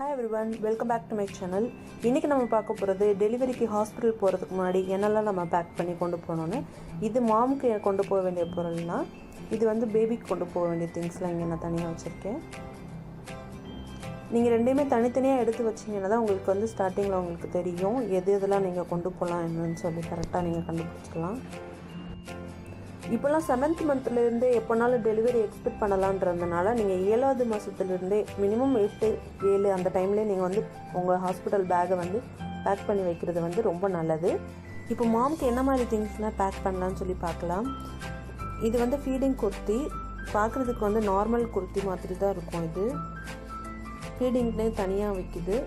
Hi everyone, welcome back to my channel. இன்னைக்கு நம்ம பார்க்க போறது டெலிவரிக்கு ஹாஸ்பிடல் போறதுக்கு முன்னாடி என்னெல்லாம் நம்ம பேக் பண்ணி கொண்டு போறோம்னு. இது மாம்க்கு கொண்டு போக வேண்டிய பொருள்னா, இது வந்து பேபிக்கு கொண்டு போக வேண்டிய திங்ஸ்லாம் இங்க நான் தனியா வச்சிருக்கேன். நீங்க ரெண்டையுமே தனித்தனியா எடுத்து வச்சீங்கன்னா தான் உங்களுக்கு வந்து ஸ்டார்டிங்ல உங்களுக்கு தெரியும் எது எதெல்லாம் நீங்க கொண்டு போலாம் என்னன்னு சொல்லி கரெக்ட்டா நீங்க கண்டுபிடிக்கலாம். இப்போலாம் 7th மந்த்ல இருந்தே எப்போனாலும் டெலிவரி எக்ஸ்பெக்ட் பண்ணலாம்ன்றதுனால நீங்கள் 7வது மாதத்துலேருந்தே மினிமம் 8-7 அந்த டைம்லேயே நீங்கள் வந்து உங்கள் ஹாஸ்பிட்டல் பேக்கை வந்து பேக் பண்ணி வைக்கிறது வந்து ரொம்ப நல்லது. இப்போ மாம்க்கு என்ன மாதிரி திங்ஸ்லாம் பேக் பண்ணலான்னு சொல்லி பார்க்கலாம். இது வந்து ஃபீடிங் குர்த்தி, பார்க்குறதுக்கு வந்து நார்மல் குர்த்தி மாதிரி தான் இருக்கும். இது ஃபீடிங்னே தனியாக வைக்குது.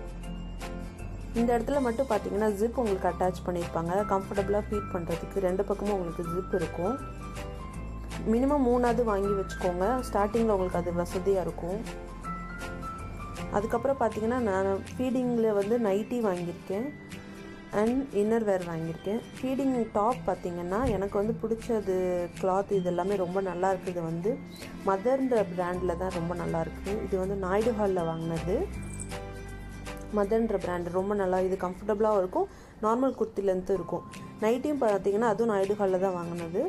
இந்த இடத்துல மட்டும் பார்த்தீங்கன்னா ஜிப் உங்களுக்கு அட்டாச் பண்ணியிருப்பாங்க. கம்ஃபர்டபுளாக ஃபீட் பண்ணுறதுக்கு ரெண்டு பக்கமும் உங்களுக்கு ஜிப் இருக்கும். மினிமம் 3ஆவது வாங்கி வச்சுக்கோங்க. ஸ்டார்டிங்கில் உங்களுக்கு அது வசதியாக இருக்கும். அதுக்கப்புறம் பார்த்தீங்கன்னா நான் ஃபீடிங்கில் வந்து நைட்டி வாங்கியிருக்கேன் அண்ட் இன்னர் வேர் வாங்கியிருக்கேன். ஃபீடிங் டாப் பார்த்தீங்கன்னா எனக்கு வந்து பிடிச்சது கிளாத் இது எல்லாமே ரொம்ப நல்லா இருக்குது. வந்து மதர்ன்ற பிராண்டில் தான் ரொம்ப நல்லா இருக்குது. இது வந்து நாயுடு ஹாலில் வாங்கினது. மதர்ன்ற பிராண்ட் ரொம்ப நல்லா, இது கம்ஃபர்டபுளாகவும் இருக்கும், நார்மல் குர்த்தி லென்த்து இருக்கும். நைட்டையும் பார்த்தீங்கன்னா அதுவும் நாயுடு ஹாலில் தான் வாங்கினது.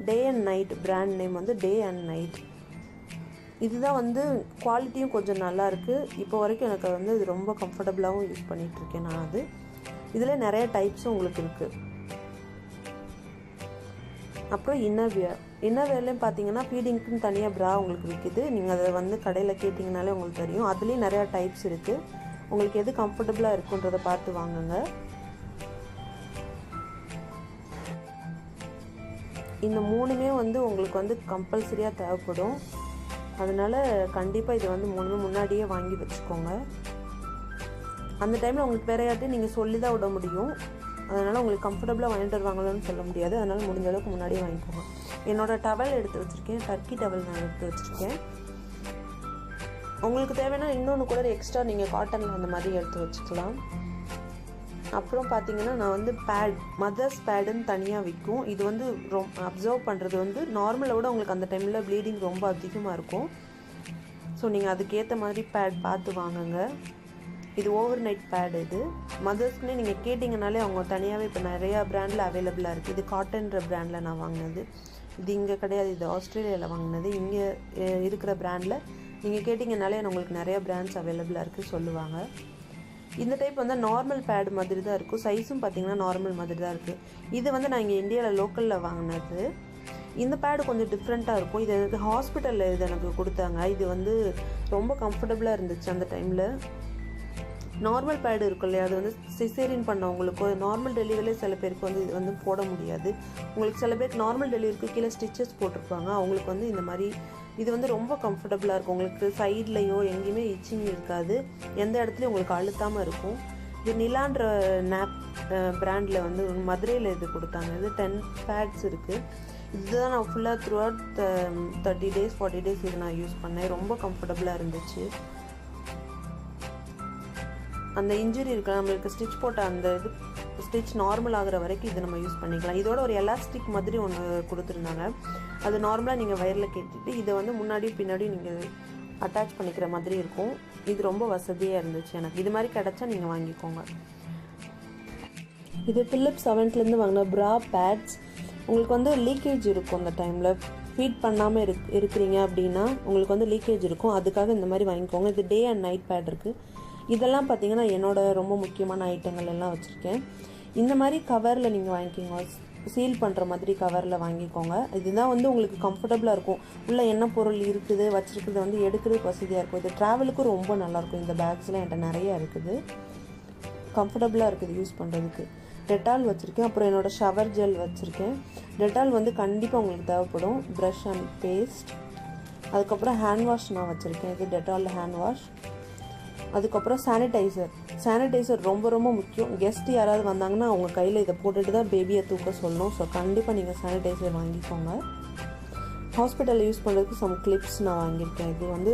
Day and night brand name வந்து டே அண்ட் நைட். இதுதான் வந்து குவாலிட்டியும் கொஞ்சம் நல்லா இருக்குது. இப்போ வரைக்கும் எனக்கு வந்து இது ரொம்ப கம்ஃபர்டபுளாகவும் யூஸ் பண்ணிகிட்ருக்கேன் நான். அது இதில் நிறைய டைப்ஸும் உங்களுக்கு இருக்குது. அப்புறம் இன்னர்வேர்லேயும் பார்த்தீங்கன்னா ஃபீடிங்க்குன்னு தனியாக ப்ரா உங்களுக்கு விற்கிது. நீங்கள் அதை வந்து கடையில் கேட்டிங்கனாலே உங்களுக்கு தெரியும். அதுலேயும் நிறையா டைப்ஸ் இருக்குது. உங்களுக்கு எது கம்ஃபர்டபுளாக இருக்குன்றதை பார்த்து வாங்குங்க. இந்த மூணுமே வந்து உங்களுக்கு வந்து கம்பல்சரியாக தேவைப்படும். அதனால் கண்டிப்பாக இது வந்து மூணுமே முன்னாடியே வாங்கி வச்சுக்கோங்க. அந்த டைமில் உங்களுக்கு வேறு யார்ட்டையும் நீங்கள் சொல்லி தான் விட முடியும். அதனால் உங்களுக்கு கம்ஃபர்டபுளாக வாங்கிட்டு வருவாங்களான்னு சொல்ல முடியாது. அதனால் முடிஞ்ச அளவுக்கு முன்னாடியே வாங்கிக்கோங்க. என்னோடய டவல் எடுத்து வச்சுருக்கேன், டர்க்கி டவல் நான் எடுத்து வச்சுருக்கேன். உங்களுக்கு தேவைன்னா இன்னொன்று கூட எக்ஸ்ட்ரா நீங்கள் காட்டனில் அந்த மாதிரி எடுத்து வச்சுக்கலாம். அப்புறம் பார்த்தீங்கன்னா நான் வந்து பேட், மதர்ஸ் பேடுன்னு தனியாக விற்கும். இது வந்து அப்சர்வ் பண்ணுறது வந்து நார்மலை விட உங்களுக்கு அந்த டைமில் ப்ளீடிங் ரொம்ப அதிகமாக இருக்கும். ஸோ நீங்கள் அதுக்கேற்ற மாதிரி பேட் பார்த்து வாங்குங்க. இது ஓவர் நைட் பேட். இது மதர்ஸ்க்குன்னே நீங்கள் கேட்டிங்கனாலே அவங்க தனியாகவே இப்போ நிறையா பிராண்டில் அவைலபிளாக இருக்குது. இது காட்டன்ற பிராண்டில் நான் வாங்கினது. இது இங்கே கிடையாது, இது ஆஸ்திரேலியாவில் வாங்கினது. இங்கே இருக்கிற பிராண்டில் நீங்கள் கேட்டிங்கனாலே உங்களுக்கு நிறைய பிராண்ட்ஸ் அவைலபிளாக இருக்குது சொல்லுவாங்க. இந்த டைப் வந்து நார்மல் பேட் மாதிரி தான் இருக்கும். சைஸும் பார்த்தீங்கன்னா நார்மல் மாதிரி தான் இருக்குது. இது வந்து நான் இங்கே இந்தியாவில் லோக்கலில் வாங்கினது. இந்த பேடு கொஞ்சம் டிஃப்ரெண்ட்டாக இருக்கும். இது எனக்கு ஹாஸ்பிட்டலில் இது எனக்கு கொடுத்தாங்க. இது வந்து ரொம்ப கம்ஃபர்டபுளாக இருந்துச்சு அந்த டைமில். நார்மல் பேடு இருக்கும் இல்லையா, அது வந்து சிசேரியன் பண்ணவங்களுக்கோ நார்மல் டெலிவரியிலே சில பேருக்கு வந்து இது வந்து போட முடியாது. உங்களுக்கு சில பேருக்கு நார்மல் டெலிவரிக்கு கீழே ஸ்டிச்சஸ் போட்டிருப்பாங்க. அவங்களுக்கு வந்து இந்த மாதிரி இது வந்து ரொம்ப கம்ஃபர்டபுளாக இருக்கும். உங்களுக்கு சைட்லேயோ எங்கேயுமே இச்சிங் இருக்காது, எந்த இடத்துலையும் உங்களுக்கு அழுத்தாமல் இருக்கும். இது நிலான்ற நேப் பிராண்டில் வந்து மதுரையில் இது கொடுத்தாங்க. இது 10 பேட்ஸ் இருக்குது. இதுதான் நான் ஃபுல்லாக த்ரூ அவுட் 30 days 40 days இது நான் யூஸ் பண்ணேன். ரொம்ப கம்ஃபர்டபுளாக இருந்துச்சு. அந்த இன்ஜுரி இருக்க நம்மளுக்கு ஸ்டிச் போட்ட அந்த இது ஸ்டிச் நார்மல் ஆகிற வரைக்கும் இதை நம்ம யூஸ் பண்ணிக்கலாம். இதோட ஒரு எலாஸ்டிக் மாதிரி ஒன்று கொடுத்துருந்தாங்க. அது நார்மலாக நீங்கள் வயரில் கேட்டுட்டு இதை வந்து முன்னாடியும் பின்னாடியும் நீங்கள் அட்டாச் பண்ணிக்கிற மாதிரி இருக்கும். இது ரொம்ப வசதியாக இருந்துச்சு எனக்கு. இது மாதிரி கிடச்சா நீங்கள் வாங்கிக்கோங்க. இது பிலிப்ஸ் 7th வாங்கின ப்ரா பேட்ஸ். உங்களுக்கு வந்து லீக்கேஜ் இருக்கும். அந்த டைமில் ஃபீட் பண்ணாமல் இருக்கிறீங்க அப்படின்னா உங்களுக்கு வந்து லீக்கேஜ் இருக்கும். அதுக்காக இந்த மாதிரி வாங்கிக்கோங்க. இது டே அண்ட் நைட் பேட் இருக்குது. இதெல்லாம் பார்த்தீங்கன்னா என்னோட ரொம்ப முக்கியமான ஐட்டங்கள் எல்லாம் வச்சுருக்கேன். இந்த மாதிரி கவரில் நீங்கள் வாங்கிக்கோங்க. சீல் பண்ணுற மாதிரி கவரில் வாங்கிக்கோங்க. இதுதான் வந்து உங்களுக்கு கம்ஃபர்டபுளாக இருக்கும். உள்ள என்ன பொருள் இருக்குது வச்சுருக்குது வந்து எடுக்கிறதுக்கு வசதியாக இருக்கும். இது ட்ராவலுக்கும் ரொம்ப நல்லாயிருக்கும். இந்த பேக்ஸ்லாம் என்கிட்ட நிறையா இருக்குது. கம்ஃபர்டபுளாக இருக்குது யூஸ் பண்ணுறதுக்கு. டெட்டால் வச்சுருக்கேன். அப்புறம் என்னோடய ஷவர் ஜெல் வச்சுருக்கேன். டெட்டால் வந்து கண்டிப்பாக உங்களுக்கு தேவைப்படும். Brush and paste. அதுக்கப்புறம் ஹேண்ட் வாஷ் நான் வச்சுருக்கேன். இது டெட்டாலில் ஹேண்ட் வாஷ். அதுக்கப்புறம் சானிடைசர் ரொம்ப ரொம்ப முக்கியம். கெஸ்ட் யாராவது வந்தாங்கன்னா அவங்க கையில் இதை போட்டுட்டு தான் பேபியை தூக்க சொல்லணும். ஸோ கண்டிப்பாக நீங்கள் சானிடைசர் வாங்கிக்கோங்க. ஹாஸ்பிட்டலில் யூஸ் பண்ணுறதுக்கு சம் கிளிப்ஸ் நான் வாங்கியிருக்கேன். இது வந்து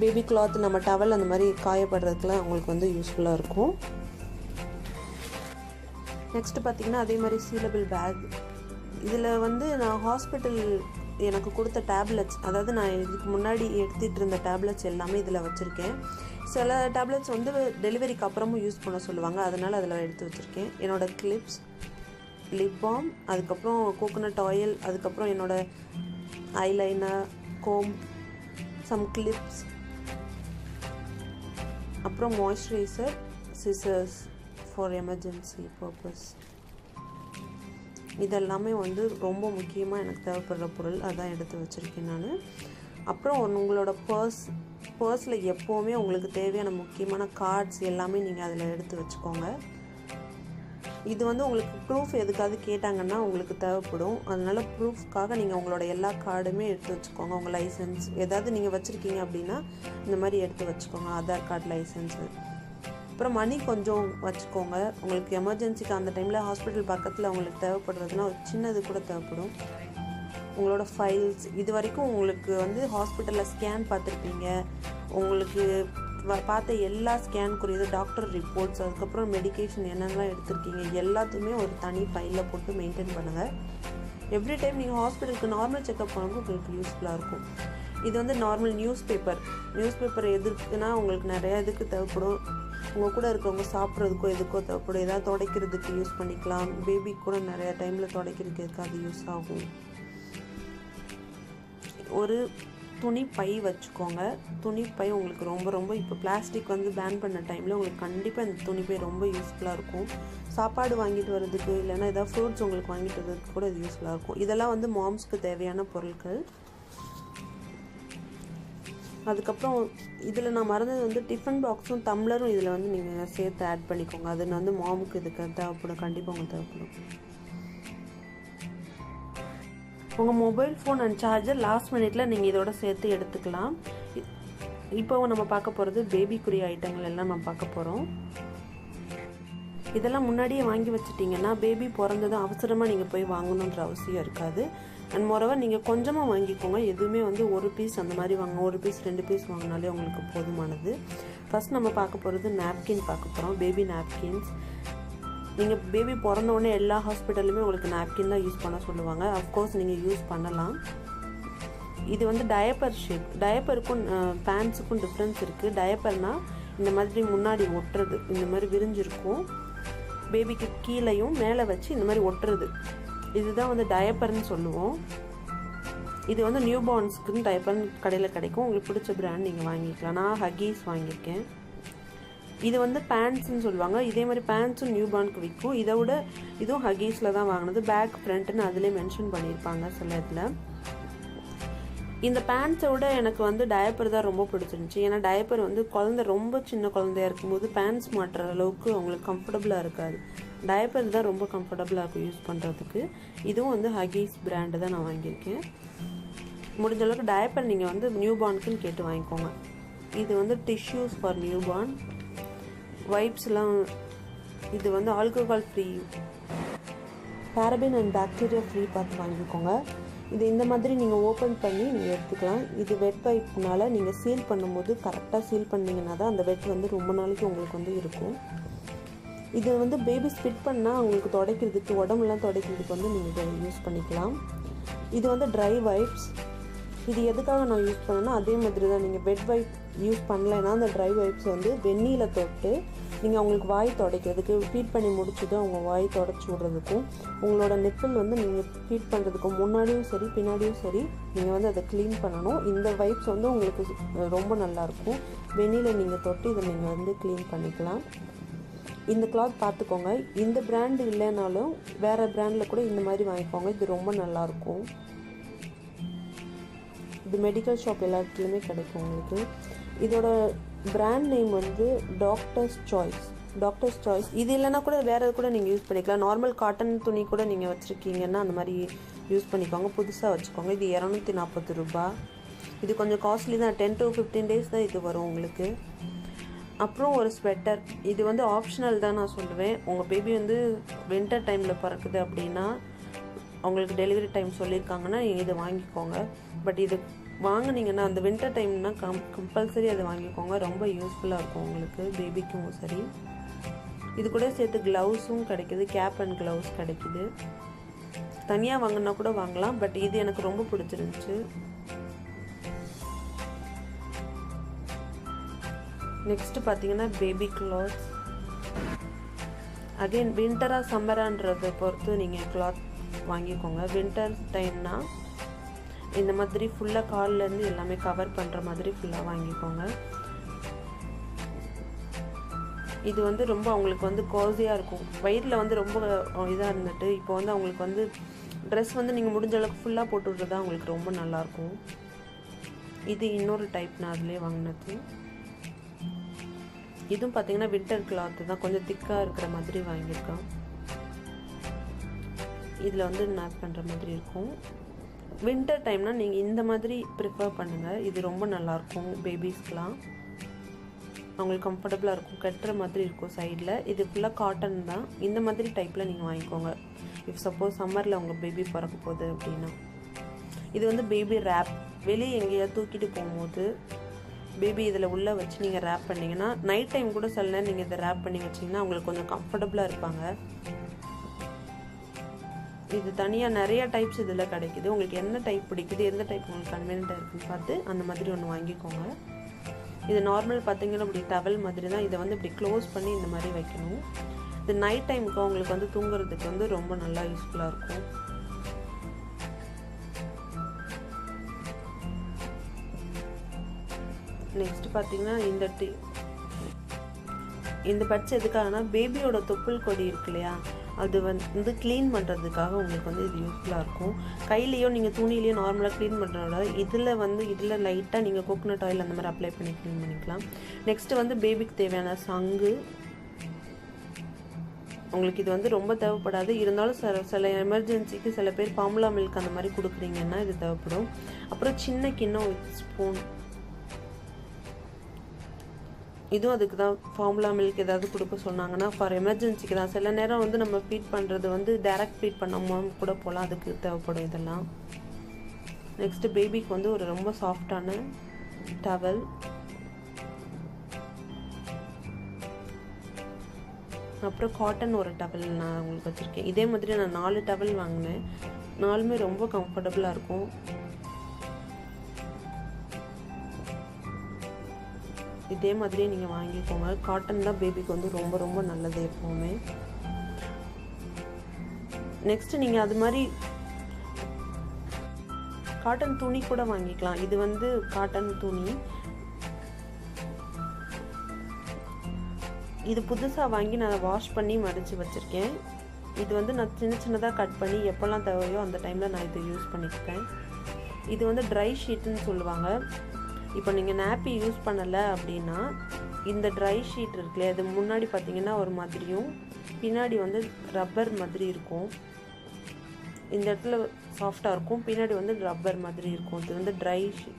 பேபி கிளாத், நம்ம டவல் அந்த மாதிரி காயப்படுறதுக்குலாம் உங்களுக்கு வந்து யூஸ்ஃபுல்லாக இருக்கும். நெக்ஸ்ட்டு பார்த்திங்கன்னா அதே மாதிரி சீலபிள் பேக். இதில் வந்து நான் ஹாஸ்பிட்டல் எனக்கு கொடுத்த டேப்லெட்ஸ், அதாவது நான் இதுக்கு முன்னாடி எடுத்துகிட்டு இருந்த டேப்லெட்ஸ் எல்லாமே இதில் வச்சுருக்கேன். சில டேப்லெட்ஸ் வந்து டெலிவரிக்கு அப்புறமும் யூஸ் பண்ண சொல்லுவாங்க, அதனால் அதில் எடுத்து வச்சுருக்கேன். என்னோடய கிளிப்ஸ், லிப் பாம், அதுக்கப்புறம் கோகோனட் ஆயில், அதுக்கப்புறம் என்னோடய ஐலைனர், கோம், சம் கிளிப்ஸ், அப்புறம் moisturiser, scissors for emergency purpose. இதெல்லாமே வந்து ரொம்ப முக்கியமாக எனக்கு தேவைப்படுற பொருள், அதான் எடுத்து வச்சுருக்கேன் நான். அப்புறம் உங்களோட பர்ஸில் எப்போவுமே உங்களுக்கு தேவையான முக்கியமான கார்ட்ஸ் எல்லாமே நீங்கள் அதில் எடுத்து வச்சுக்கோங்க. இது வந்து உங்களுக்கு ப்ரூஃப் எதுக்காவது கேட்டாங்கன்னா உங்களுக்கு தேவைப்படும். அதனால் ப்ரூஃப்காக நீங்கள் உங்களோட எல்லா கார்டுமே எடுத்து வச்சுக்கோங்க. உங்கள் லைசன்ஸ் ஏதாவது நீங்கள் வச்சுருக்கீங்க அப்படின்னா இந்த மாதிரி எடுத்து வச்சுக்கோங்க, ஆதார் கார்டு, லைசன்ஸு. அப்புறம் மணி கொஞ்சம் வச்சுக்கோங்க. உங்களுக்கு எமர்ஜென்சிக்கு அந்த டைமில் ஹாஸ்பிட்டல் பக்கத்தில் உங்களுக்கு தேவைப்படுறதுனா ஒரு சின்னது கூட தேவைப்படும். உங்களோட ஃபைல்ஸ், இது வரைக்கும் உங்களுக்கு வந்து ஹாஸ்பிட்டலில் ஸ்கேன் பார்த்துருப்பீங்க, உங்களுக்கு பார்த்த எல்லா ஸ்கேனுக்குரியது, டாக்டர் ரிப்போர்ட்ஸ், அதுக்கப்புறம் மெடிக்கேஷன் என்னென்னலாம் எடுத்திருக்கீங்க எல்லாத்தையுமே ஒரு தனி ஃபைலில் போட்டு மெயின்டைன் பண்ணுங்கள். எவ்ரி டைம் நீங்கள் ஹாஸ்பிட்டலுக்கு நார்மல் செக்அப் பண்ணும்போது உங்களுக்கு யூஸ்ஃபுல்லாக இருக்கும். இது வந்து நார்மல் நியூஸ் பேப்பர் எதுக்குன்னா உங்களுக்கு நிறையா இதுக்கு தேவைப்படும். உங்கள் கூட இருக்கவங்க சாப்பிட்றதுக்கோ எதுக்கோ தேவைப்படும். ஏதாவது துடைக்கிறதுக்கு யூஸ் பண்ணிக்கலாம். பேபிக்கு கூட நிறையா டைமில் துடைக்கிறதுக்கு அது யூஸ் ஆகும். ஒரு துணி பை வச்சுக்கோங்க. துணி பை உங்களுக்கு ரொம்ப ரொம்ப இப்போ பிளாஸ்டிக் வந்து பேன் பண்ண டைமில் உங்களுக்கு கண்டிப்பாக இந்த துணி பை ரொம்ப யூஸ்ஃபுல்லாக இருக்கும். சாப்பாடு வாங்கிட்டு வர்றதுக்கு, இல்லைன்னா ஏதாவது ஃப்ரூட்ஸ் உங்களுக்கு வாங்கிட்டு வரதுக்கு கூட இது யூஸ்ஃபுல்லாக இருக்கும். இதெல்லாம் வந்து மாம்ஸ்க்கு தேவையான பொருட்கள். அதுக்கப்புறம் இதில் நான் மறந்தது வந்து டிஃபன் பாக்ஸும் டம்ளரும் இதில் வந்து நீங்கள் சேர்த்து ஆட் பண்ணிக்கோங்க. அது வந்து மாமுக்கு இதுக்கு தேவைப்படும், கண்டிப்பாக உங்களுக்கு தேவைப்படும். உங்கள் mobile phone and charger last மினிட்ல நீங்கள் இதோட சேர்த்து எடுத்துக்கலாம். இப்போ நம்ம பார்க்க போகிறது பேபிக்குரிய ஐட்டங்கள் எல்லாம் நம்ம பார்க்க போகிறோம். இதெல்லாம் முன்னாடியே வாங்கி வச்சுட்டிங்கன்னா பேபி பிறந்ததும் அவசரமாக நீங்கள் போய் வாங்கணுன்ற அவசியம் இருக்காது. அண்ட் மோரோவர் நீங்கள் கொஞ்சமாக வாங்கிக்கோங்க. எதுவுமே வந்து ஒரு பீஸ் அந்த மாதிரி வாங்க, ஒரு பீஸ் 2 பீஸ் வாங்கினாலே உங்களுக்கு போதுமானது. ஃபர்ஸ்ட் நம்ம பார்க்க போகிறது நாப்கின் பார்க்க போகிறோம். Baby napkins. நீங்கள் பேபி பிறந்தோடனே எல்லா ஹாஸ்பிட்டலுமே உங்களுக்கு நாப்கின் தான் யூஸ் பண்ண சொல்லுவாங்க. அஃப்கோர்ஸ் நீங்கள் யூஸ் பண்ணலாம். இது வந்து டயப்பர் ஷேப். டயப்பருக்கும் பேண்ட்ஸுக்கும் டிஃப்ரென்ஸ் இருக்குது. டயப்பர்னால் இந்த மாதிரி முன்னாடி ஒட்டுறது, இந்த மாதிரி விரிஞ்சிருக்கும். பேபிக்கு கீழேயும் மேலே வச்சு இந்த மாதிரி ஒட்டுறது, இதுதான் வந்து டயப்பர்னு சொல்லுவோம். இது வந்து நியூ பார்ன்ஸ்க்குன்னு டயப்பர்னு கடையில் கிடைக்கும். உங்களுக்கு பிடிச்ச பிராண்ட் நீங்கள் வாங்கிக்கலாம். நான் ஹக்கீஸ் வாங்கியிருக்கேன். இது வந்து பேண்ட்ஸ்ன்னு சொல்லுவாங்க. இதே மாதிரி பேண்ட்ஸும் நியூ பார்னுக்கு விற்கும். இதை விட இதுவும் ஹக்கீஸில் தான் வாங்கினது. பேக் ஃப்ரண்ட்டுன்னு அதிலே மென்ஷன் பண்ணியிருப்பாங்க சில இடத்துல. இந்த பேண்ட்ஸை விட எனக்கு வந்து டயப்பர் தான் ரொம்ப பிடிச்சிருந்துச்சி. ஏன்னா டயப்பர் வந்து ரொம்ப சின்ன குழந்தையா இருக்கும்போது பேண்ட்ஸ் மாட்டுற அளவுக்கு அவங்களுக்கு கம்ஃபர்டபுளாக இருக்காது. டயப்பர் தான் ரொம்ப கம்ஃபர்டபுளாக இருக்கும் யூஸ் பண்ணுறதுக்கு. இதுவும் வந்து ஹக்கீஸ் பிராண்டு தான் நான் வாங்கியிருக்கேன். முடிஞ்ச அளவுக்கு டயப்பர் நீங்கள் வந்து நியூ பார்னுக்குன்னு கேட்டு வாங்கிக்கோங்க. இது வந்து டிஷ்யூஸ் ஃபார் நியூ பார்ன். வைப்ஸ்லாம் இது வந்து alcohol free, paraben and bacteria free பார்த்து வாங்கிக்கோங்க. இது இந்த மாதிரி நீங்கள் ஓப்பன் பண்ணி நீங்கள் எடுத்துக்கலாம். இது வெட் வைப்னால நீங்கள் சீல் பண்ணும்போது கரெக்டாக சீல் பண்ணிங்கன்னா தான் அந்த வெட் வந்து ரொம்ப நாளைக்கு உங்களுக்கு வந்து இருக்கும். இது வந்து பேபி ஸ்பிட் பண்ணால் உங்களுக்கு துடைக்கிறதுக்கு, உடம்புலாம் துடைக்கிறதுக்கு வந்து நீங்கள் இதை யூஸ் பண்ணிக்கலாம். இது வந்து ட்ரை வைப்ஸ். இது எதுக்காக நான் யூஸ் பண்ணேன்னா அதே மாதிரி தான். நீங்கள் வெட் வைப் யூஸ் பண்ணலைன்னா அந்த ட்ரை வைப்ஸ் வந்து வெந்நீரில் தொட்டு நீங்கள் அவங்களுக்கு வாய் துடைக்கிறதுக்கு, ஃபீட் பண்ணி முடிச்சுட்டு அவங்க வாய் துடைச்சி விட்றதுக்கும், உங்களோட நிப்பிள் வந்து நீங்கள் ஃபீட் பண்ணுறதுக்கும் முன்னாடியும் சரி பின்னாடியும் சரி நீங்கள் வந்து அதை க்ளீன் பண்ணணும். இந்த வைப்ஸ் வந்து உங்களுக்கு ரொம்ப நல்லாயிருக்கும். வெந்நீரில் நீங்கள் தொட்டு இதை நீங்கள் வந்து க்ளீன் பண்ணிக்கலாம். இந்த கிளாத் பார்த்துக்கோங்க. இந்த பிராண்டு இல்லைனாலும் வேறு பிராண்டில் கூட இந்த மாதிரி வாங்கிக்கோங்க. இது ரொம்ப நல்லாயிருக்கும். இது மெடிக்கல் ஷாப் எல்லாத்துலேயுமே கிடைக்கும் உங்களுக்கு. இதோட பிராண்ட் நேம் வந்து டாக்டர்ஸ் சாய்ஸ். இது இல்லைனா கூட வேறு கூட நீங்கள் யூஸ் பண்ணிக்கலாம். நார்மல் காட்டன் துணி கூட நீங்கள் வச்சுருக்கீங்கன்னா அந்த மாதிரி யூஸ் பண்ணிக்கோங்க. புதுசாக வச்சுக்கோங்க. இது 240 ரூபாய். இது கொஞ்சம் காஸ்ட்லி தான். 10 to 15 days தான் இது வரும் உங்களுக்கு. அப்புறம் ஒரு ஸ்வெட்டர். இது வந்து ஆப்ஷனல் தான் நான் சொல்லுவேன். உங்கள் பேபி வந்து வின்டர் டைமில் பிறக்குது அப்படின்னா அவங்களுக்கு டெலிவரி டைம் சொல்லியிருக்காங்கன்னா நீங்கள் இதை வாங்கிக்கோங்க. பட் இது வாங்கினீங்கன்னா அந்த வின்டர் டைம்னா கம்பல்சரி அதை வாங்கிக்கோங்க. ரொம்ப யூஸ்ஃபுல்லாக இருக்கும் உங்களுக்கு, பேபிக்கும் சரி. இது கூட சேர்த்து க்ளவுஸும் கிடைக்கிது. கேப் அண்ட் க்ளவுஸ் கிடைக்கிது. தனியாக வாங்கினா கூட வாங்கலாம், பட் இது எனக்கு ரொம்ப பிடிச்சிருந்துச்சு. நெக்ஸ்ட்டு பார்த்தீங்கன்னா பேபி கிளாத்ஸ். அகெயின் வின்டராக சம்மரான்றதை பொறுத்து நீங்கள் கிளாத் வாங்கிக்கோங்க. வின்டர் டைம்னா இந்த மாதிரி ஃபுல்லாக கால்லேருந்து எல்லாமே கவர் பண்ணுற மாதிரி ஃபுல்லாக வாங்கிக்கோங்க. இது வந்து ரொம்ப அவங்களுக்கு வந்து கோஸியாக இருக்கும். வயிறில் வந்து ரொம்ப இதாக இருந்துட்டு இப்போ வந்து அவங்களுக்கு வந்து ட்ரெஸ் வந்து நீங்கள் முடிஞ்ச அளவுக்கு ஃபுல்லாக போட்டு விட்றது தான் அவங்களுக்கு ரொம்ப நல்லாயிருக்கும். இது இன்னொரு டைப் நான் அதிலே வாங்கினது. இதுவும் பார்த்தீங்கன்னா வின்டர் கிளாத்து தான், கொஞ்சம் திக்காக இருக்கிற மாதிரி வாங்கியிருக்கேன். இதில் வந்து நாப் பண்ணுற மாதிரி இருக்கும். வின்டர் டைம்னால் நீங்கள் இந்த மாதிரி ப்ரிஃபர் பண்ணுங்கள். இது ரொம்ப நல்லாயிருக்கும். பேபிஸ்க்கெலாம் அவங்களுக்கு கம்ஃபர்டபுளாக இருக்கும், கட்டுற மாதிரி இருக்கும் சைடில். இது ஃபுல்லாக காட்டன் தான். இந்த மாதிரி டைப்பில் நீங்கள் வாங்கிக்கோங்க இஃப் சப்போஸ் சம்மரில் உங்கள் பேபி பிறக்க போகுது அப்படின்னா. இது வந்து பேபி ரேப். வெளியே எங்கேயாவது தூக்கிட்டு போகும்போது பேபி இதில் உள்ளே வச்சு நீங்கள் ரேப் பண்ணிங்கன்னா, நைட் டைம் கூட சில நேரம் நீங்கள் இதை ரேப் பண்ணி வச்சிங்கன்னா அவங்களுக்கு கொஞ்சம் கம்ஃபர்டபுளாக இருப்பாங்க. இது தனியாக நிறைய டைப்ஸ் இதில் கிடைக்குது. உங்களுக்கு என்ன டைப் பிடிக்குது, எந்த டைப் உங்களுக்கு கன்வீனியண்ட்டாக இருக்குன்னு பார்த்து அந்த மாதிரி ஒன்று வாங்கிக்கோங்க. இது நார்மல் பார்த்தீங்கன்னா இப்படி டவல் மாதிரி தான். இதை வந்து இப்படி க்ளோஸ் பண்ணி இந்த மாதிரி வைக்கணும். இது நைட் டைமுக்கு அவங்களுக்கு வந்து தூங்குறதுக்கு வந்து ரொம்ப நல்லா யூஸ்ஃபுல்லாக இருக்கும். நெக்ஸ்ட் பார்த்தீங்கன்னா இந்த பட்ஸ் எதுக்காகனா பேபியோட தொப்புள் கொடி இருக்கு இல்லையா, அது வந்து க்ளீன் பண்ணுறதுக்காக உங்களுக்கு வந்து இது யூஸ்ஃபுல்லாக இருக்கும். கையிலையோ நீங்கள் துணியிலையோ நார்மலாக க்ளீன் பண்ணுறதோட இதில் லைட்டாக நீங்கள் கோகோனட் ஆயில் அந்த மாதிரி அப்ளை பண்ணி க்ளீன் பண்ணிக்கலாம். நெக்ஸ்ட்டு வந்து பேபிக்கு தேவையான சங்கு. உங்களுக்கு இது வந்து ரொம்ப தேவைப்படாது, இருந்தாலும் சில எமர்ஜென்சிக்கு சில பேர் ஃபார்முலா மில்க் அந்த மாதிரி கொடுக்குறீங்கன்னா இது தேவைப்படும். அப்புறம் சின்ன கிண்ணம் வித் ஸ்பூன். இதுவும் அதுக்கு தான். ஃபார்முலா மில்க் ஏதாவது கொடுக்க சொன்னாங்கன்னா ஃபார் எமர்ஜென்சிக்கு தான். சில நேரம் வந்து நம்ம ஃபீட் பண்ணுறது வந்து டைரக்ட் ஃபீட் பண்ணாமல் கூட போகலாம், அதுக்கு தேவைப்படும் இதெல்லாம். நெக்ஸ்ட்டு பேபிக்கு வந்து ஒரு ரொம்ப சாஃப்டான டவல். அப்புறம் காட்டன் ஒரு டவல் நான் உங்களுக்கு வச்சுருக்கேன். இதே மாதிரி நான் 4 டவல் வாங்கினேன். 4மே ரொம்ப கம்ஃபர்டபுளாக இருக்கும். இதே மாதிரியே நீங்கள் வாங்கிக்கோங்க. காட்டன் தான் பேபிக்கு வந்து ரொம்ப ரொம்ப நல்லது எப்போவுமே. நெக்ஸ்ட்டு நீங்கள் அது மாதிரி காட்டன் துணி கூட வாங்கிக்கலாம். இது வந்து காட்டன் துணி. இது புதுசாக வாங்கி நான் வாஷ் பண்ணி மடித்து வச்சுருக்கேன். இது வந்து நான் சின்னதாக கட் பண்ணி எப்போல்லாம் தேவையோ அந்த டைமில் நான் இதை யூஸ் பண்ணிக்கிறேன். இது வந்து ட்ரை ஷீட்டுன்னு சொல்லுவாங்க. இப்போ நீங்கள் நாப்பி யூஸ் பண்ணலை அப்படின்னா இந்த ட்ரை ஷீட் இருக்குல்ல, அது முன்னாடி பார்த்தீங்கன்னா ஒரு மாதிரியும் பின்னாடி வந்து ரப்பர் மாதிரி இருக்கும். இந்த இடத்துல சாஃப்டாக இருக்கும், பின்னாடி வந்து ரப்பர் மாதிரி இருக்கும். இது வந்து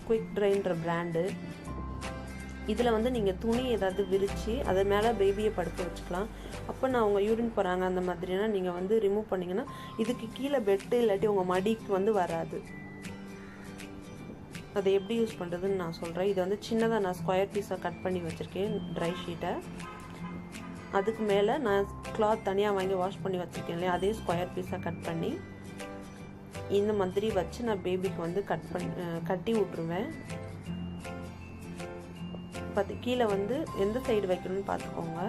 குயிக் ட்ரைன்ற பிராண்டு. இதில் வந்து நீங்கள் துணி ஏதாவது விரித்து அதை மேலே பேபியை படுக்க வச்சுக்கலாம். அப்போ நான் அவங்க யூரின் போகிறாங்க அந்த மாதிரினா நீங்கள் வந்து ரிமூவ் பண்ணிங்கன்னா இதுக்கு கீழே பெட்டு இல்லாட்டி உங்கள் மடிக்கு வந்து வராது. அதை எப்படி யூஸ் பண்ணுறதுன்னு நான் சொல்கிறேன். இதை வந்து சின்னதாக நான் ஸ்கொயர் பீஸாக கட் பண்ணி வச்சுருக்கேன் ட்ரை ஷீட்டை. அதுக்கு மேலே நான் கிளாத் தனியாக வாங்கி வாஷ் பண்ணி வச்சுருக்கேன் இல்லையா, அதே ஸ்கொயர் பீஸாக கட் பண்ணி இந்த மாதிரி வச்சு நான் பேபிக்கு வந்து கட்டி விட்ருவேன். கீழே வந்து எந்த சைடு வைக்கணும்னு பார்த்துக்கோங்க.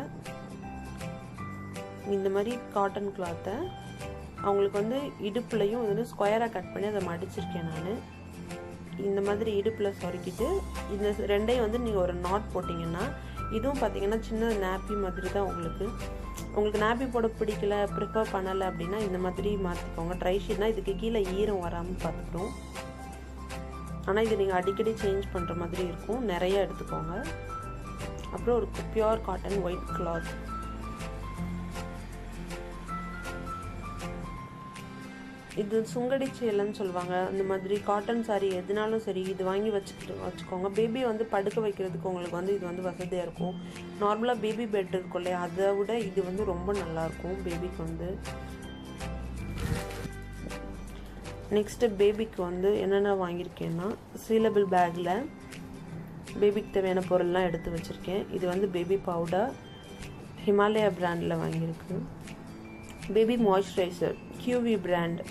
இந்த மாதிரி காட்டன் கிளாத்தை அவங்களுக்கு வந்து இடுப்புலையும் வந்து ஸ்கொயராக கட் பண்ணி அதை மடிச்சிருக்கேன் நான். இந்த மாதிரி இடுப்பில் சொருக்கிட்டு இந்த ரெண்டையும் வந்து நீங்கள் ஒரு நாட் போட்டிங்கன்னா இதுவும் பார்த்தீங்கன்னா சின்ன நாப்பி மாதிரி தான். உங்களுக்கு நாப்பி போட பிடிக்கல, ப்ரிஃபர் பண்ணலை அப்படின்னா இந்த மாதிரி மாற்றிக்கோங்க. ட்ரை ஷீட்னால் இதுக்கு கீழே ஈரம் வராமல் பார்த்துக்கிறோம். ஆனால் இது நீங்கள் அடிக்கடி சேஞ்ச் பண்ணுற மாதிரி இருக்கும். நிறைய எடுத்துக்கோங்க. அப்புறம் ஒரு பியூர் காட்டன் ஒயிட் கிளாத். இது சுங்கடி சேலைன்னு சொல்லுவாங்க. அந்த மாதிரி காட்டன் சாரீ எதுனாலும் சரி இது வாங்கி வச்சுக்கோங்க. பேபியை வந்து படுக்க வைக்கிறதுக்கு உங்களுக்கு வந்து இது வந்து வசதியாக இருக்கும். நார்மலாக பேபி பெட் இருக்கும் இல்லையா, அதை விட இது வந்து ரொம்ப நல்லாயிருக்கும் பேபிக்கு வந்து. நெக்ஸ்ட்டு பேபிக்கு வந்து என்னென்ன வாங்கியிருக்கேன்னா சீலபிள் பேக்கில் பேபிக்கு தேவையான பொருள்லாம் எடுத்து வச்சுருக்கேன். இது வந்து பேபி பவுடர் ஹிமாலயா பிராண்டில் வாங்கியிருக்கு. Baby moisturiser QV brand.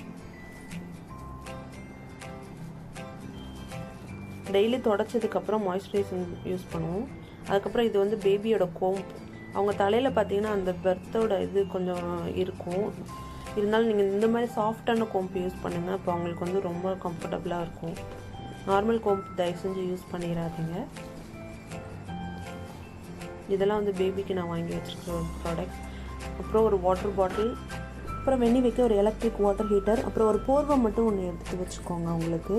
Daily தொடச்சதுக்கப்புறம் மாய்ஸ்சரைசர் யூஸ் பண்ணுவோம். அதுக்கப்புறம் இது வந்து பேபியோட கோம்ப். அவங்க தலையில் பார்த்தீங்கன்னா அந்த பெர்த்தோட இது கொஞ்சம் இருக்கும். இருந்தாலும் நீங்கள் இந்த மாதிரி சாஃப்டான கோம்ப் யூஸ் பண்ணுங்கள். அப்போ அவங்களுக்கு வந்து ரொம்ப கம்ஃபர்டபுளாக இருக்கும். நார்மல் கோம்ப் தயவு செஞ்சு யூஸ் பண்ணிடாதீங்க. இதெல்லாம் வந்து பேபிக்கு நான் வாங்கி வச்சுருக்கிற ஒரு ப்ராடக்ட்ஸ். அப்புறம் ஒரு வாட்டர் பாட்டில், அப்புறம் வெந்நி வைக்க ஒரு எலக்ட்ரிக் வாட்டர் ஹீட்டர், அப்புறம் ஒரு போர்வை மட்டும் ஒன்று எடுத்து வச்சுக்கோங்க உங்களுக்கு.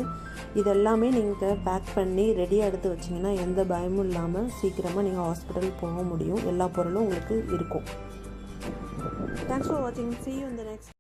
இதெல்லாமே நீங்கள் பேக் பண்ணி ரெடியாக எடுத்து வச்சிங்கன்னா எந்த பயமும் இல்லாமல் சீக்கிரமாக நீங்கள் ஹாஸ்பிட்டல் போக முடியும். எல்லா பொருளும் உங்களுக்கு இருக்கும். தேங்க்ஸ் ஃபார் வாட்சிங். See you in the next